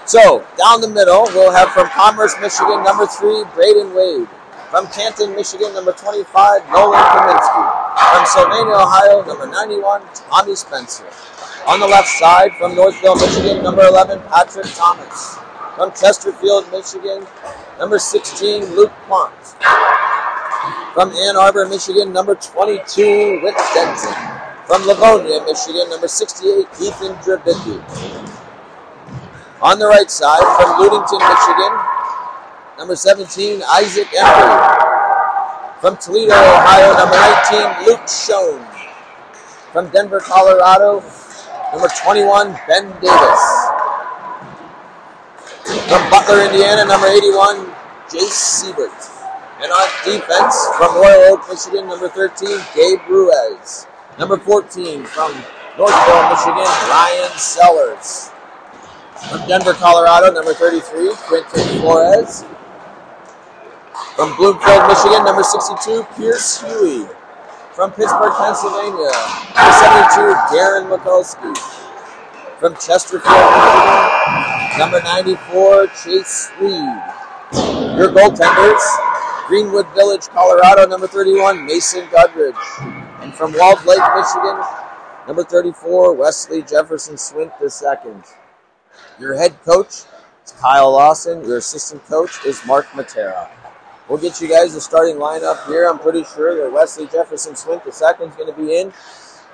So, down the middle, we'll have from Commerce, Michigan, number 3, Braden Wade. From Canton, Michigan, number 25, Nolan Kaminsky. From Sylvania, Ohio, number 91, Tommy Spencer. On the left side, from Northville, Michigan, number 11, Patrick Thomas. From Chesterfield, Michigan, number 16, Luke Plant. From Ann Arbor, Michigan, number 22, Rick Denton. From Livonia, Michigan, number 68, Ethan Drabicki. On the right side, from Ludington, Michigan, number 17, Isaac Embry. From Toledo, Ohio, number 19, Luke Schoen. From Denver, Colorado, number 21, Ben Davis. From Butler, Indiana, number 81, Jace Siebert. And on defense, from Royal Oak, Michigan, number 13, Gabe Ruiz. Number 14, from Northville, Michigan, Ryan Sellers. From Denver, Colorado, number 33, Quentin Flores. From Bloomfield, Michigan, number 62, Pierce Huey. From Pittsburgh, Pennsylvania, number 72, Darren Mikulski. From Chesterfield, Michigan, number 94, Chase Reed. Your goaltenders, Greenwood Village, Colorado, number 31, Mason Gudridge. And from Walled Lake, Michigan, number 34, Wesley Jefferson Swint II. Your head coach is Kyle Lawson. Your assistant coach is Mark Matera. We'll get you guys the starting lineup here. I'm pretty sure that Wesley Jefferson Swint II is going to be in.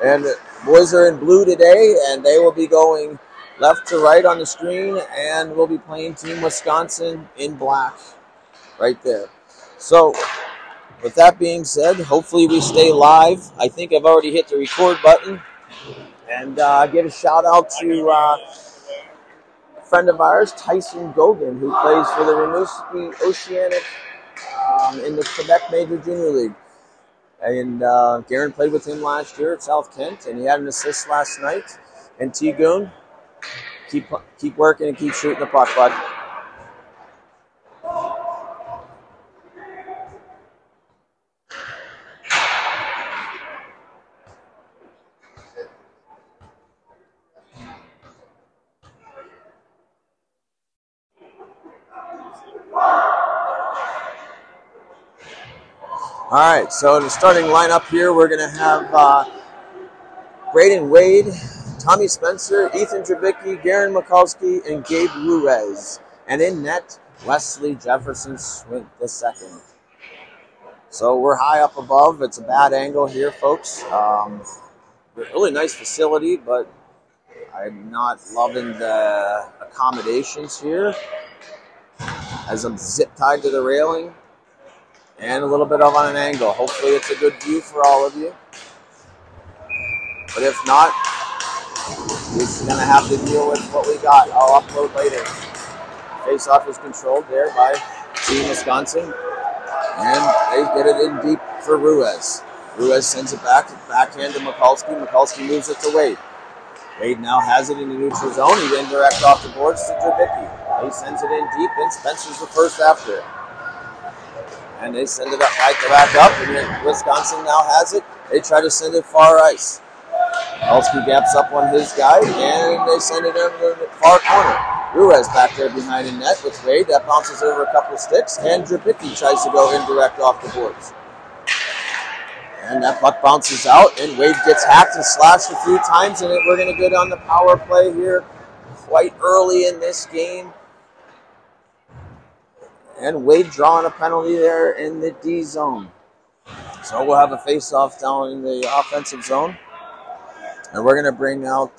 And the boys are in blue today, and they will be going left to right on the screen, and we'll be playing Team Wisconsin in black right there. So, with that being said, hopefully we stay live. I think I've already hit the record button. And give a shout out to a friend of ours, Tyson Gogan, who plays for the Rimouski Oceanic in the Quebec Major Junior League. And Garen played with him last year at South Kent, and he had an assist last night. And T-Goon, keep working and keep shooting the puck, bud. All right, so in the starting lineup here, we're going to have Braden Wade, Tommy Spencer, Ethan Drabicki, Garen Mikulski, and Gabe Ruiz. And in net, Wesley Jefferson Swint II. So we're high up above. It's a bad angle here, folks. Really nice facility, but I'm not loving the accommodations here as I'm zip-tied to the railing. And a little bit of on an angle. Hopefully it's a good view for all of you. But if not, we're just going to have to deal with what we got. I'll upload later. Face-off is controlled there by Team Wisconsin. And they get it in deep for Ruiz. Ruiz sends it backhand to Mikulski. Mikulski moves it to Wade. Wade now has it in the neutral zone. He then direct off the boards to Drabicki. He sends it in deep, and Spencer's the first after it. And they send it up right to back up, and then Wisconsin now has it. They try to send it far ice. Mikulski gaps up on his guy, and they send it over the far corner. Ruiz back there behind the net with Wade. That bounces over a couple of sticks, and Drabicki tries to go indirect off the boards. And that puck bounces out, and Wade gets hacked and slashed a few times, and we're going to get on the power play here quite early in this game. And Wade drawing a penalty there in the D zone. So we'll have a face-off down in the offensive zone. And we're going to bring out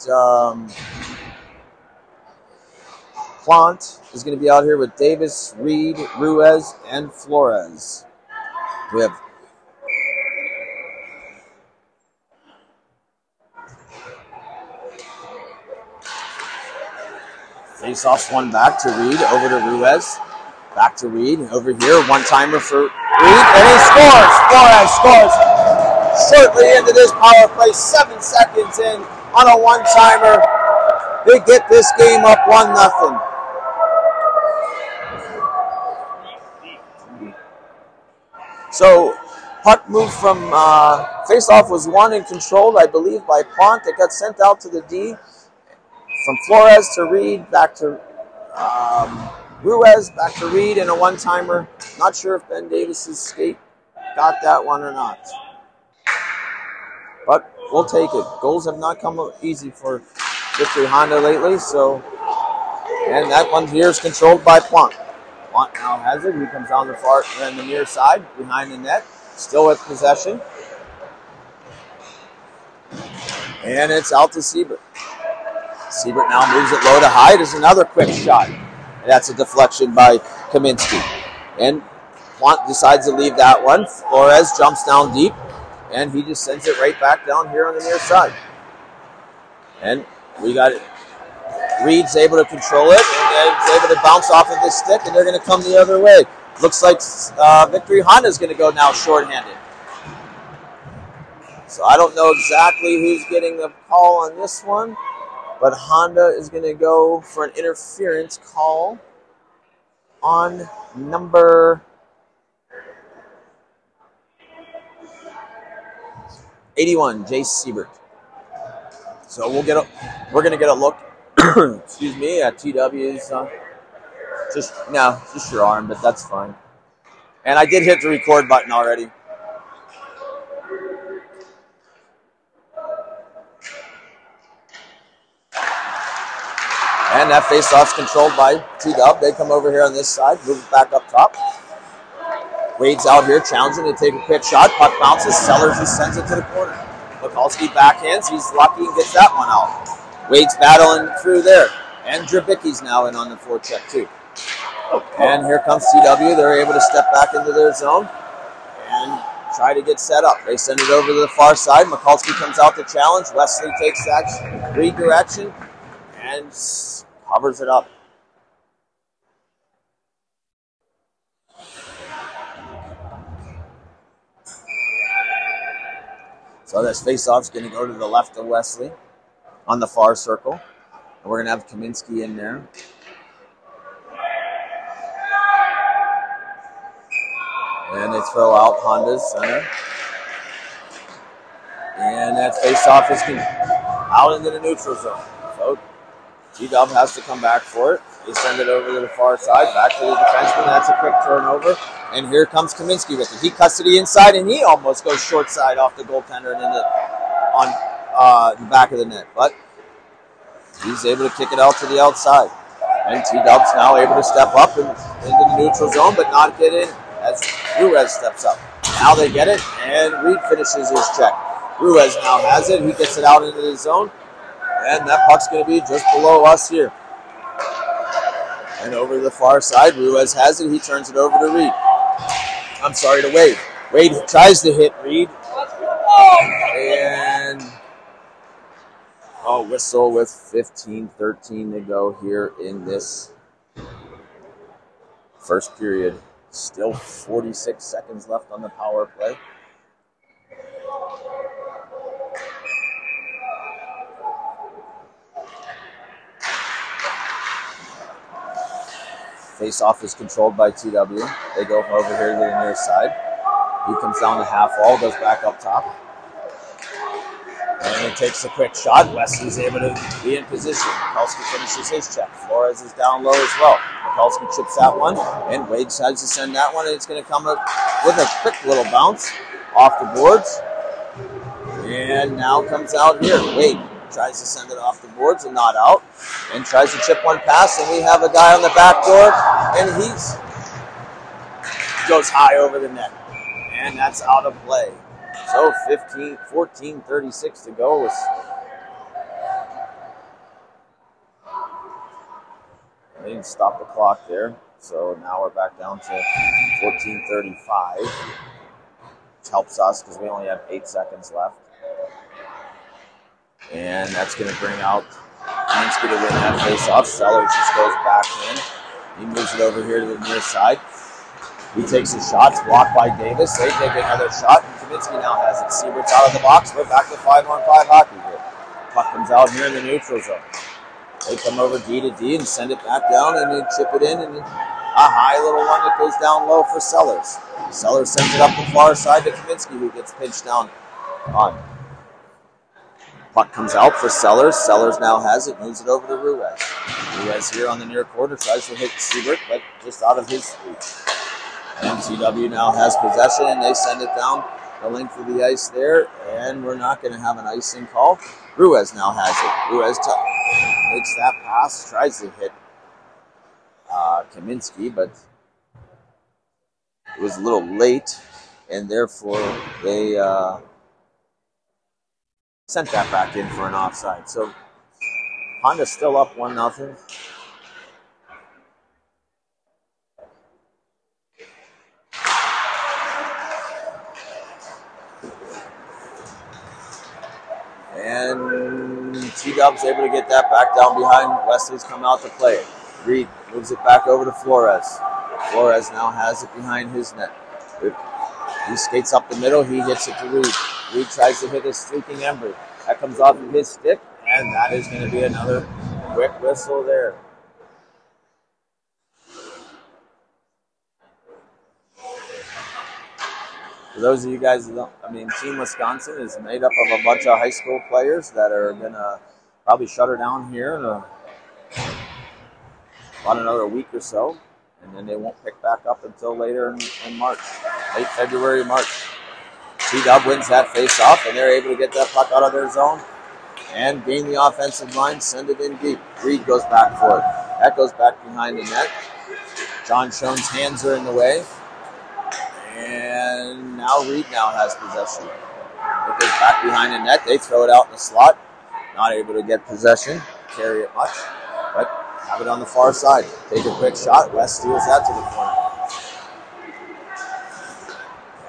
Plant is going to be out here with Davis, Reed, Ruiz, and Flores. We have face-offs one back to Reed, over to Ruiz. Back to Reed, over here, one-timer for Reed, and he scores! Flores scores shortly into this power play, 7 seconds in on a one-timer. They get this game up 1-0. So, puck moved from face-off was won and controlled, I believe, by Pont. It got sent out to the D. from Flores to Reed, back to Ruiz, back to Reed, and a one-timer. Not sure if Ben Davis's skate got that one or not. But we'll take it. Goals have not come easy for Victory Honda lately, so... And that one here is controlled by Plante. Plante now has it. He comes down the far and the near side, behind the net, still with possession. And it's out to Siebert. Siebert now moves it low to high. There's another quick shot. That's a deflection by Kaminsky. And Plante decides to leave that one. Flores jumps down deep, and he just sends it right back down here on the near side. And we got it. Reed's able to control it, and is able to bounce off of this stick, and they're going to come the other way. Looks like Victory Honda is going to go now shorthanded. So I don't know exactly who's getting the call on this one, but Honda is going to go for an interference call on number 81, Jace Siebert. So we're going to get a look. Excuse me, at TW's just your arm, but that's fine. And I did hit the record button already. And that face-off's controlled by T-Dub. They come over here on this side, move it back up top. Wade's out here challenging to take a quick shot. Puck bounces. Sellers just sends it to the corner. Mikulski backhands. He's lucky and gets that one out. Wade's battling through there. And Drabicki's now in on the forecheck too. And here comes TW. They're able to step back into their zone and try to get set up. They send it over to the far side. Mikulski comes out to challenge. Wesley takes that redirection and covers it up. So this face-off's going to go to the left of Wesley on the far circle. And we're going to have Kaminsky in there. And they throw out Honda's center. And that face-off is out into the neutral zone. So G-Dub has to come back for it. They send it over to the far side, back to the defenseman. That's a quick turnover. And here comes Kaminsky with it. He cuts to the inside, and he almost goes short side off the goaltender and on the back of the net. But he's able to kick it out to the outside. And T-Dub's now able to step up into the neutral zone, but not get in as Ruiz steps up. Now they get it, and Reed finishes his check. Ruiz now has it. He gets it out into the zone. And that puck's going to be just below us here. And over to the far side, Ruiz has it. He turns it over to Reed. I'm sorry, to Wade. Wade tries to hit Reed. And whistle with 15-13 to go here in this first period. Still 46 seconds left on the power play. Face-off is controlled by TW. They go over here to the near side. He comes down the half wall, goes back up top. And he takes a quick shot. Wesley's able to be in position. Mikulski finishes his check. Flores is down low as well. Mikulski chips that one, and Wade decides to send that one, and it's going to come up with a quick little bounce off the boards. And now comes out here. Wade tries to send it off the boards and not out, and tries to chip one pass, and we have a guy on the back door, and he goes high over the net, and that's out of play. So 14:36 to go. They didn't stop the clock there, so now we're back down to 14:35, which helps us because we only have 8 seconds left. And that's going to bring out Kaminsky to win that face-off. Sellers just goes back in. He moves it over here to the near side. He takes his shots, blocked by Davis. They take another shot, and Kaminsky now has it. Siebert's out of the box. We're back to 5-on-5 hockey here. Puck comes out here in the neutral zone. They come over D to D and send it back down, and then chip it in, and a high little one that goes down low for Sellers. Sellers sends it up the far side to Kaminsky, who gets pinched down on. Puck comes out for Sellers. Sellers now has it, moves it over to Ruiz. Ruiz here on the near quarter tries to hit Siebert, but just out of his reach. And TW now has possession, and they send it down the length of the ice there, and we're not going to have an icing call. Ruiz now has it. Ruiz makes that pass, tries to hit Kaminsky, but it was a little late, and therefore they sent that back in for an offside. So Honda's still up 1-0. And T-Dub's able to get that back down behind. Wesley's come out to play it. Reed moves it back over to Flores. Flores now has it behind his net. He skates up the middle. He hits it to Reed. Reed tries to hit a streaking Ember. That comes off of his stick, and that is going to be another quick whistle there. For those of you guys that don't, Team Wisconsin is made up of a bunch of high school players that are going to probably shut her down here in about another week or so. And then they won't pick back up until later in March, late February, March. T-Dub wins that face-off, and they're able to get that puck out of their zone and gain the offensive line, send it in deep. Reed goes back for it. That goes back behind the net. John Schoen's hands are in the way. And now Reed now has possession. It goes back behind the net. They throw it out in the slot. Not able to get possession, carry it much, but have it on the far side. Take a quick shot. West steals that to the corner.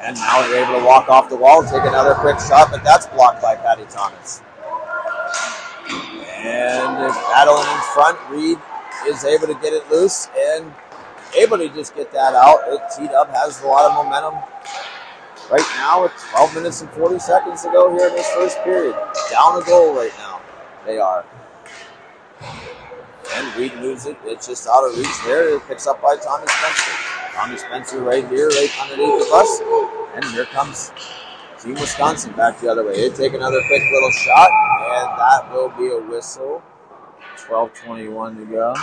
And now they're able to walk off the wall and take another quick shot, but that's blocked by Patty Thomas. And they're battling in front. Reed is able to get it loose and able to just get that out. T-Dub has a lot of momentum. Right now, it's 12 minutes and 40 seconds to go here in this first period. Down a goal right now, they are. And Reed moves it. It's just out of reach there. It picks up by Tommy Spencer. Tommy Spencer right here, right underneath the bus. And here comes Team Wisconsin back the other way. They take another quick little shot, and that will be a whistle. 12:21 to go.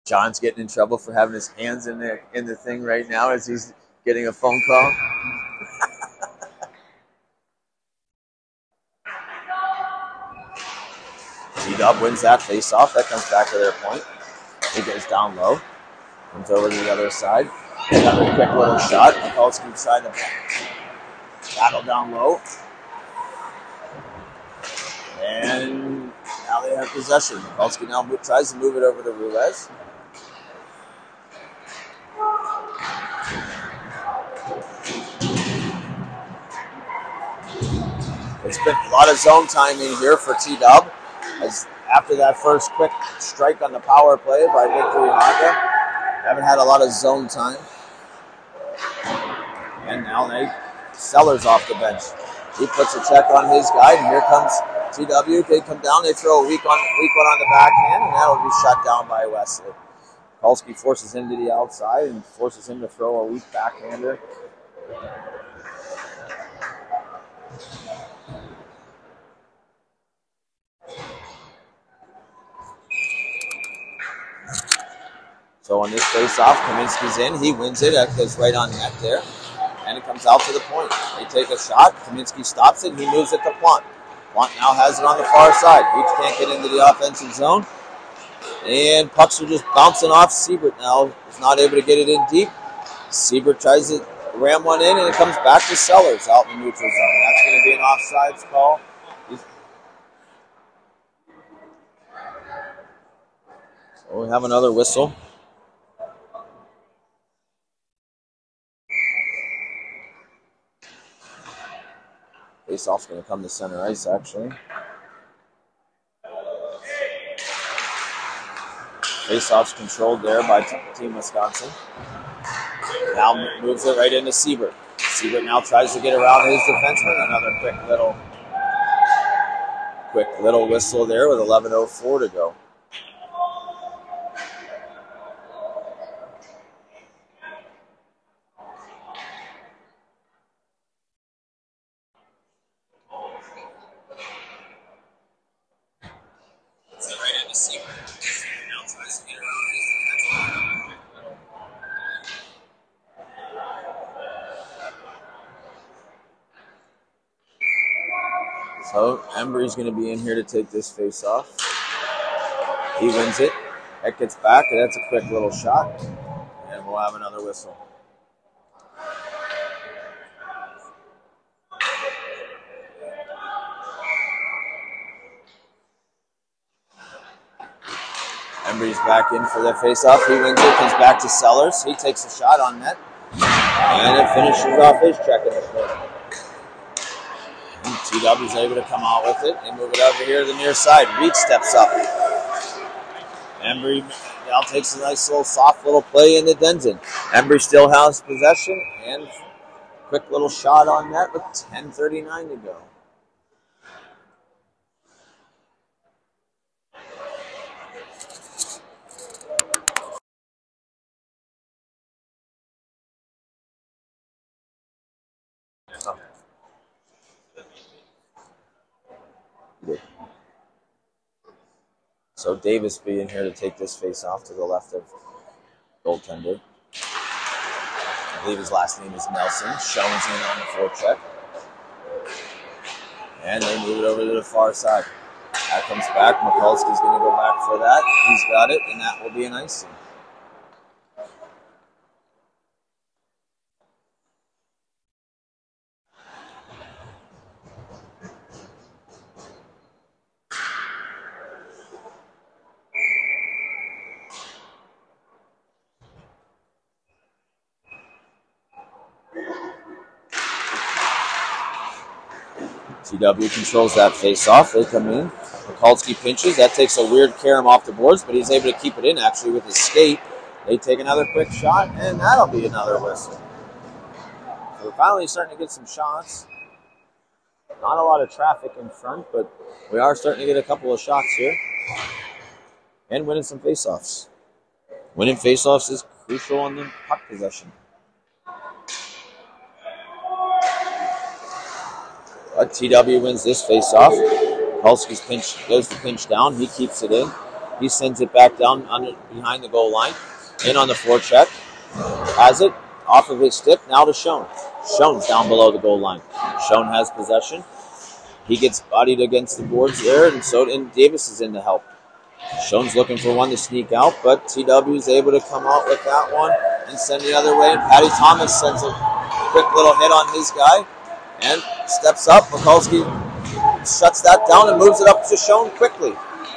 John's getting in trouble for having his hands in the thing right now as he's getting a phone call. T-Dub wins that face-off. That comes back to their point. He goes down low. Comes over to the other side. Another quick little shot. Mikulski side of battle down low. And now they have possession. Mikulski now tries to move it over to Ruiz. It's been a lot of zone timing here for T-Dub. As after that first quick strike on the power play by Victory Honda, haven't had a lot of zone time. And now Sellers off the bench. He puts a check on his guy, and here comes TW. They come down, they throw a weak one on the backhand, and that'll be shut down by Wesley. Mikulski forces him to the outside and forces him to throw a weak backhander. So on this face-off, Kaminsky's in. He wins it. That goes right on net there. And it comes out to the point. They take a shot. Kaminsky stops it. He moves it to Plante. Plante now has it on the far side. He can't get into the offensive zone. And pucks are just bouncing off. Siebert now is not able to get it in deep. Siebert tries to ram one in, and it comes back to Sellers out in the neutral zone. That's going to be an offsides call. So we have another whistle. Face-off's going to come to center ice, actually. Face-off's controlled there by Team Wisconsin. Now moves it right into Siebert. Siebert now tries to get around his defenseman. Another quick little whistle there with 11:04 to go. So Embry's going to be in here to take this face off. He wins it. That gets back, and that's a quick little shot. And we'll have another whistle. Embry's back in for the face-off. He wins it, comes back to Sellers. He takes a shot on net. And it finishes off his check in the corner. TW's able to come out with it and move it over here to the near side. Reed steps up. Embry now takes a nice little soft little play into Denton. Embry still has possession and quick little shot on net with 10:39 to go. So Davis being here to take this face off to the left of goaltender. I believe his last name is Nelson. Shones in on the forecheck. And they move it over to the far side. That comes back. Mikulski's going to go back for that. He's got it, and that will be an icing. TW controls that face-off. They come in. Mikulski pinches. That takes a weird carom off the boards, but he's able to keep it in, actually, with his skate. They take another quick shot, and that'll be another whistle. So we're finally starting to get some shots. Not a lot of traffic in front, but we are starting to get a couple of shots here. And winning some face-offs. Winning face-offs is crucial on the puck possession. But TW wins this face-off. Mikulski's pinch goes to pinch down. He keeps it in. He sends it back down behind the goal line. In on the forecheck. Has it. Off of his stick. Now to Schoen. Schoen's down below the goal line. Schoen has possession. He gets bodied against the boards there, and Davis is in to help. Schoen's looking for one to sneak out, but TW is able to come out with that one and send the other way. And Patty Thomas sends a quick little hit on his guy. And steps up. Mikulski shuts that down and moves it up to Schoen quickly.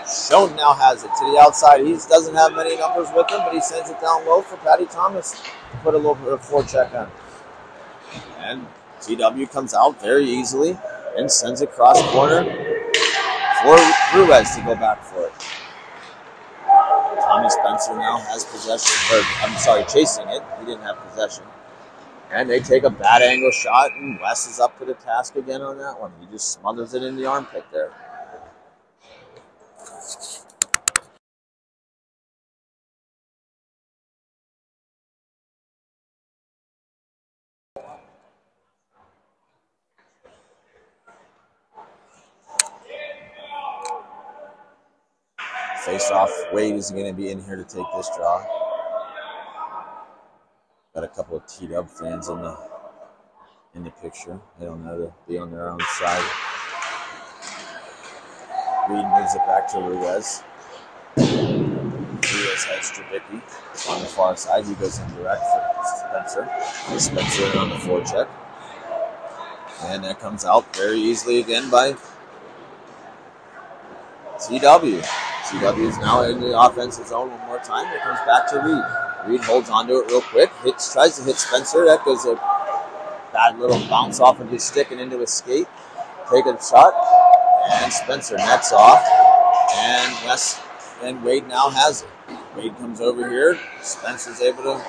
Schoen now has it to the outside. He doesn't have many numbers with him, but he sends it down low for Patty Thomas to put a little bit of forecheck on. And TW comes out very easily and sends it cross corner for Ruiz to go back for it. Tommy Spencer now has possession, chasing it. He didn't have possession. And they take a bad angle shot, and Wes is up to the task again on that one. He just smothers it in the armpit there. Face-off, Wade is going to be in here to take this draw. Got a couple of T-Dub fans in the picture. They don't know to be on their own side. Reed moves it back to Ruiz. Ruiz has Trubicki on the far side. He goes in direct for Spencer. Spencer in on the forecheck. And that comes out very easily again by TW. TW is now in the offensive zone one more time. It comes back to Reed. Reed holds onto it real quick. Tries to hit Spencer. That goes a bad little bounce off of his stick and into his skate. Take a shot. And Spencer nets off. And Wade now has it. Wade comes over here. Spencer's able to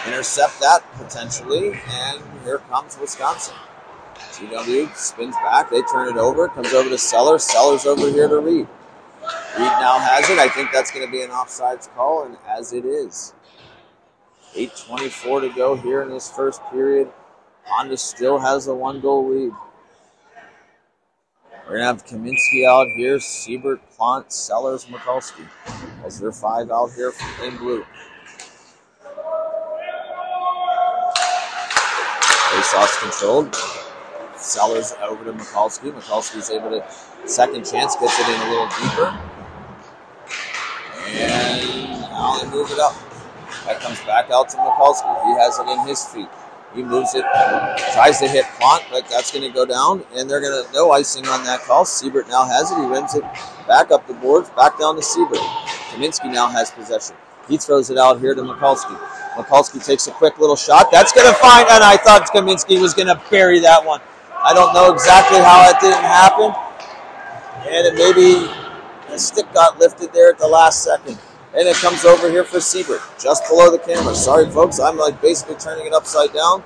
intercept that potentially. And here comes Wisconsin. TW spins back. They turn it over. Comes over to Sellers. Sellers over here to Reed. Reed now has it. I think that's going to be an offsides call, and as it is. 8:24 to go here in this first period. Honda still has a 1-goal lead. We're going to have Kaminsky out here, Siebert, Plant, Sellers, Mikulski as their 5 out here in blue. Face-off's controlled. Sellers over to Mikulski. Mikulski's able to second chance, gets it in a little deeper. And now they move it up. That comes back out to Mikulski. He has it in his feet. He moves it, tries to hit Plante, but that's going to go down, and they're going to, no icing on that call. Siebert now has it. He rims it back up the boards, back down to Siebert. Kaminsky now has possession. He throws it out here to Mikulski. Mikulski takes a quick little shot. That's going to find, and I thought Kaminsky was going to bury that one. I don't know exactly how that didn't happen, and it maybe the stick got lifted there at the last second. And it comes over here for Siebert, just below the camera. Sorry, folks, I'm like basically turning it upside down.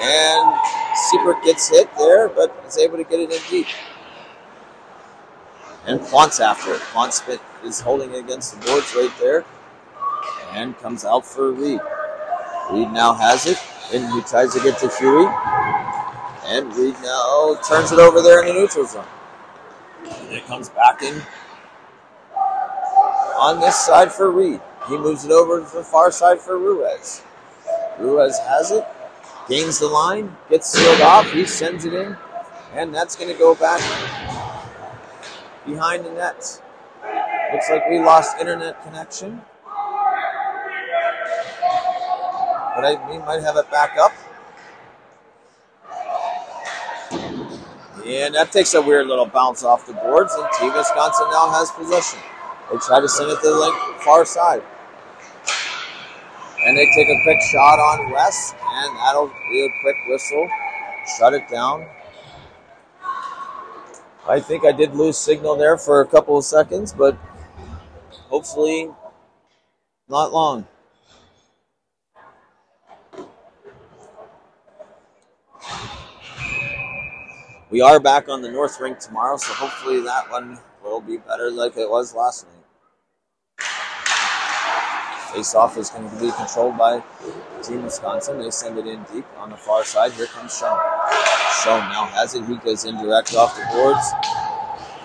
And Siebert gets hit there, but is able to get it in deep. And Plante's after it. Plante is holding it against the boards right there. And comes out for Reed. Reed now has it, and he tries to get to Huey. And Reed now turns it over there in the neutral zone. And it comes back in on this side for Reed. He moves it over to the far side for Ruiz. Ruiz has it, gains the line, gets sealed off, he sends it in, and that's going to go back behind the net. Looks like we lost internet connection. But we might have it back up. And that takes a weird little bounce off the boards, and Team Wisconsin now has possession. They try to send it to the far side. And they take a quick shot on West, and that'll be a quick whistle. Shut it down. I think I did lose signal there for a couple of seconds, but hopefully not long. We are back on the North Rink tomorrow, so hopefully that one will be better like it was last night. Face-off is going to be controlled by Team Wisconsin. They send it in deep on the far side. Here comes Schoen. Schoen now has it. He goes in direct off the boards.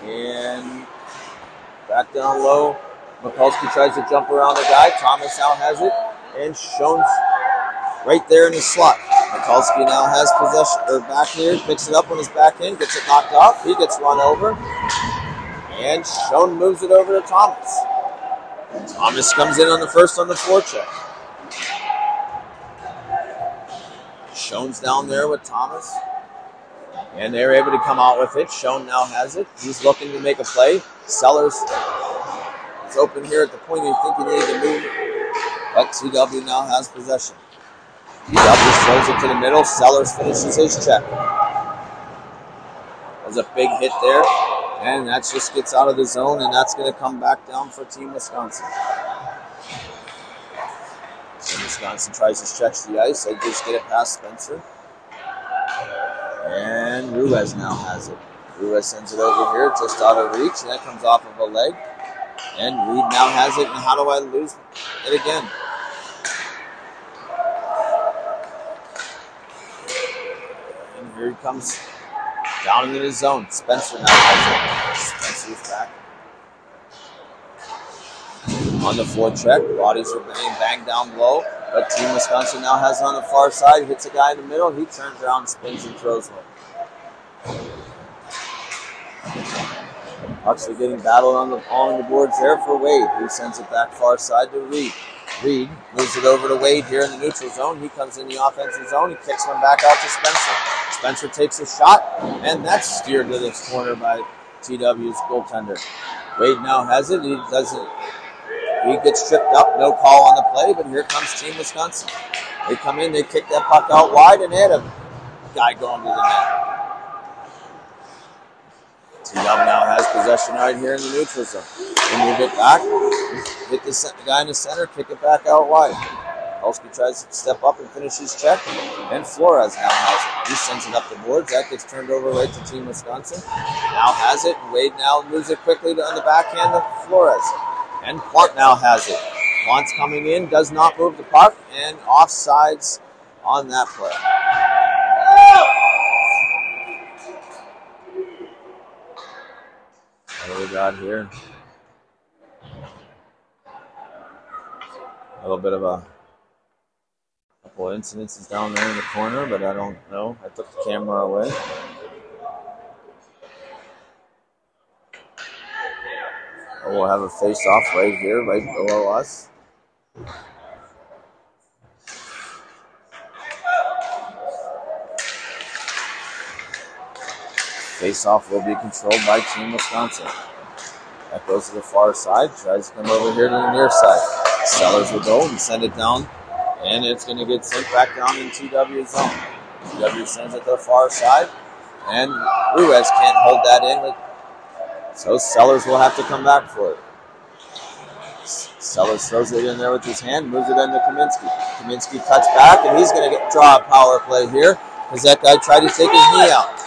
And back down low. Mikulski tries to jump around the guy. Thomas now has it. And Schoen's right there in the slot. Mikulski now has possession, or back here, picks it up on his back end, gets it knocked off. He gets run over. And Schoen moves it over to Thomas. Thomas comes in on the first on the forecheck. Schoen's down there with Thomas. And they're able to come out with it. Schoen now has it. He's looking to make a play. Sellers is open here at the point. You think he needed to move. But TW now has possession. TW throws it to the middle. Sellers finishes his check. There's a big hit there. And that just gets out of the zone, and that's going to come back down for Team Wisconsin. So Wisconsin tries to stretch the ice. They just get it past Spencer. And Ruiz now has it. Ruiz sends it over here, just out of reach, and that comes off of a leg. And Reed now has it, and how do I lose it again? And here he comes. Down into the zone. Spencer now has it. Spencer's back. On the forecheck. Bodies are being banged down low. But Team Wisconsin now has it on the far side. Hits a guy in the middle. He turns around, spins, and throws one. Pucks are getting battled on the boards there for Wade. He sends it back far side to Reed. Reed moves it over to Wade here in the neutral zone. He comes in the offensive zone. He kicks one back out to Spencer. Spencer takes a shot, and that's steered to this corner by TW's goaltender. Wade now has it. He gets tripped up. No call on the play, but here comes Team Wisconsin. They come in, they kick that puck out wide, and they had a guy going to the net. TW now has possession right here in the neutral zone. They move it back, hit the guy in the center, kick it back out wide. Mikulski tries to step up and finish his check, and Flores now has it. He sends it up the boards. That gets turned over right to Team Wisconsin. Now has it. Wade now moves it quickly on the backhand of Flores. And Plante now has it. Plante's coming in, does not move the puck, and offsides on that play. What do we got here? A little bit of a couple incidences down there in the corner, but I don't know. I took the camera away. We'll have a face-off right here, right below us. Face-off will be controlled by Team Wisconsin. That goes to the far side, tries to come over here to the near side. Sellers will go and send it down, and it's going to get sent back down in TW zone. TW sends it to the far side, and Ruiz can't hold that in, so Sellers will have to come back for it. Sellers throws it in there with his hand, moves it into Kaminsky. Kaminsky cuts back, and he's going to draw a power play here because that guy tried to take his knee out.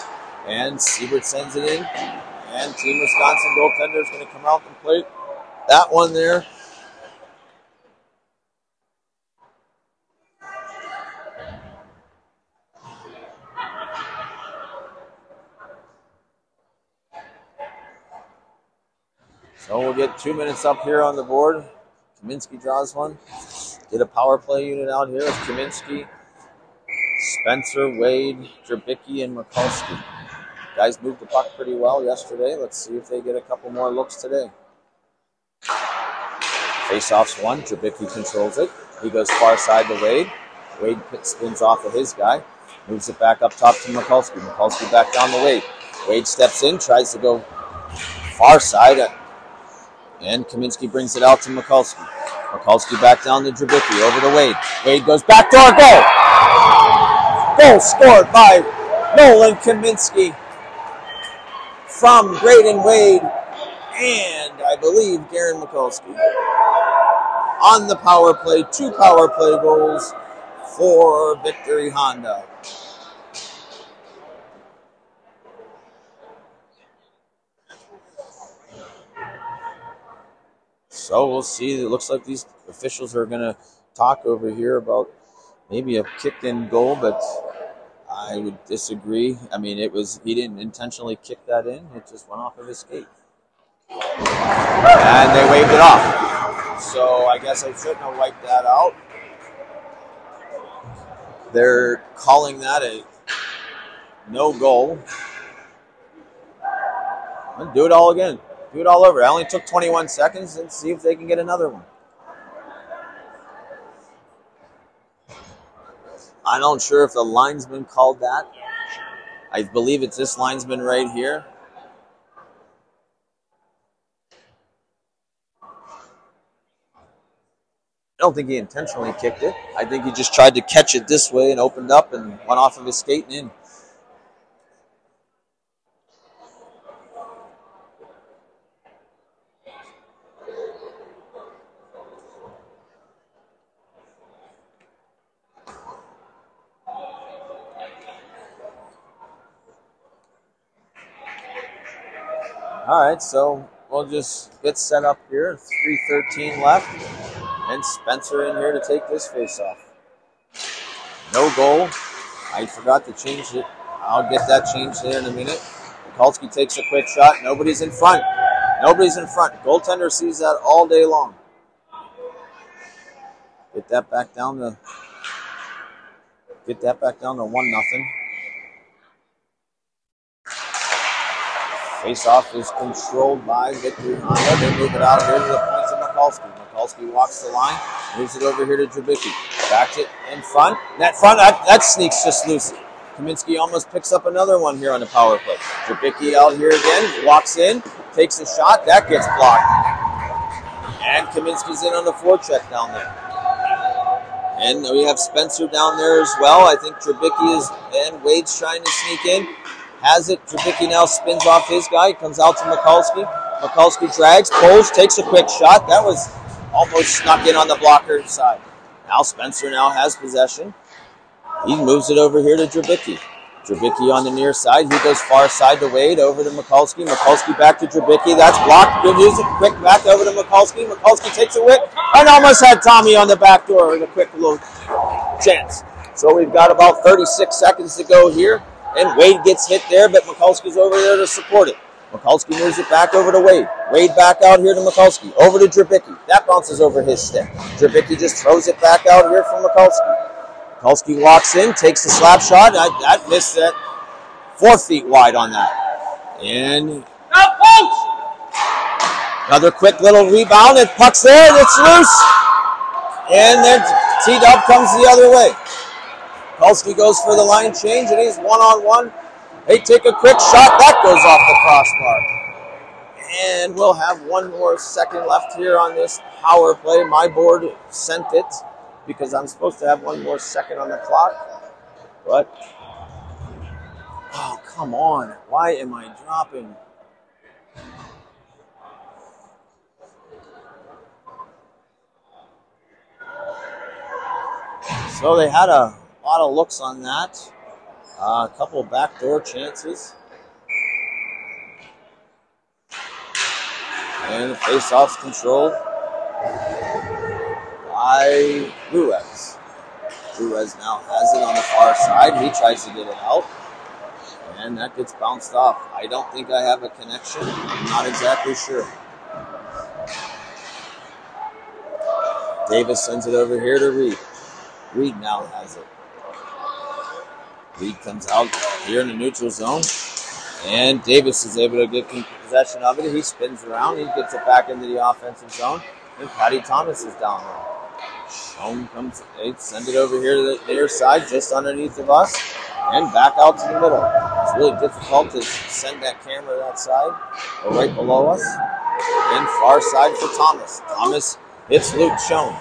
And Siebert sends it in, and Team Wisconsin goaltender is going to come out and play that one there. So we'll get 2 minutes up here on the board. Kaminsky draws one. Get a power play unit out here with Kaminsky, Spencer, Wade, Drabicki, and Mikulski. Guys moved the puck pretty well yesterday. Let's see if they get a couple more looks today. Face-off's one. Drabicki controls it. He goes far side to Wade. Wade spins off of his guy. Moves it back up top to Mikulski. Mikulski back down to Wade. Wade steps in, tries to go far side. And Kaminsky brings it out to Mikulski. Mikulski back down to Drabicki, over to Wade. Wade goes back door, goal! Goal scored by Nolan Kaminsky from Braden Wade and I believe Garen Mikulski. On the power play, 2 power play goals for Victory Honda. So we'll see. It looks like these officials are going to talk over here about maybe a kicked-in goal, but I would disagree. I mean, he didn't intentionally kick that in. It just went off of his skate. And they waved it off. So I guess I shouldn't have wiped that out. They're calling that a no goal. Let's do it all again. Do it all over. I only took 21 seconds and see if they can get another one. I'm not sure if the linesman called that. I believe it's this linesman right here. I don't think he intentionally kicked it. I think he just tried to catch it this way and opened up and went off of his skate and in. All right, so we'll just get set up here. 3:13 left. And Spencer in here to take this face-off. No goal. I forgot to change it. I'll get that changed there in a minute. Mikulski takes a quick shot. Nobody's in front. Nobody's in front. Goaltender sees that all day long. Get that back down to 1-0. Face-off is controlled by Victory Honda. They move it out here to the points of Mikulski. Mikulski walks the line, moves it over here to Drabicki. Back it in front. That sneaks just loose. Kaminsky almost picks up another one here on the power play. Drabicki out here again, walks in, takes a shot. That gets blocked. And Kaminsky's in on the forecheck down there. And we have Spencer down there as well. I think Drabicki is, and Wade's trying to sneak in. Has it. Drabicki now spins off his guy. Comes out to Mikulski. Mikulski drags, pulls, takes a quick shot. That was almost snuck in on the blocker side. Now Spencer now has possession. He moves it over here to Drabicki. Drabicki on the near side. He goes far side to Wade, over to Mikulski. Mikulski back to Drabicki. That's blocked. Good music. Quick back over to Mikulski. Mikulski takes a whip and almost had Tommy on the back door with a quick little chance. So we've got about 36 seconds to go here. And Wade gets hit there, but Mikulski's over there to support it. Mikulski moves it back over to Wade. Wade back out here to Mikulski. Over to Drabicki. That bounces over his stick. Drabicki just throws it back out here from Mikulski. Mikulski walks in, takes the slap shot. That missed that 4 feet wide on that. And Another quick little rebound. And puck's there. And it's loose. And then T-Dub comes the other way. Kulski goes for the line change, and he's one-on-one. They take a quick shot. That goes off the crossbar. And we'll have 1 more second left here on this power play. My board sent it because I'm supposed to have 1 more second on the clock. But, oh, come on. Why am I dropping? So they had a lot of looks on that. A couple of backdoor chances. And the face-off's controlled by Ruiz. Ruiz now has it on the far side. He tries to get it out. And that gets bounced off. I don't think I have a connection. I'm not exactly sure. Davis sends it over here to Reed. Reed now has it. Reed comes out here in the neutral zone. And Davis is able to get possession of it. He spins around. He gets it back into the offensive zone. And Patty Thomas is down there. Schoen comes, they send it over here to the near side, just underneath of us. And back out to the middle. It's really difficult to send that camera that side or right below us. And far side for Thomas. Thomas hits Luke Schoen.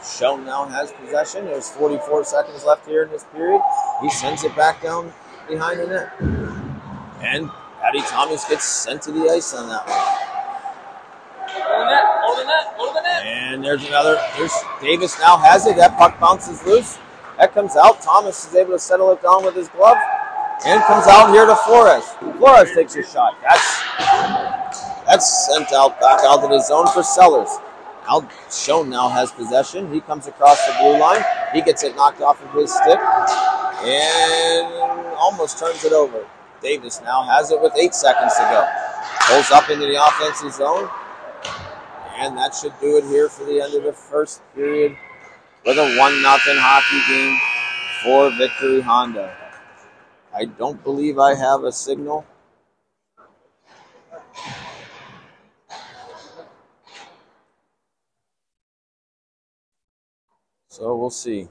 Schoen now has possession. There's 44 seconds left here in this period. He sends it back down behind the net. And Patty Thomas gets sent to the ice on that one. Hold the net. And there's another. There's Davis now has it. That puck bounces loose. That comes out. Thomas is able to settle it down with his glove. And comes out here to Flores. Flores takes a shot. That's sent out back out to the zone for Sellers. Al Schoen now has possession. He comes across the blue line. He gets it knocked off of his stick. And almost turns it over. Davis now has it with 8 seconds to go. Pulls up into the offensive zone. And that should do it here for the end of the first period with a 1-0 hockey game for Victory Honda. I don't believe I have a signal. So we'll see.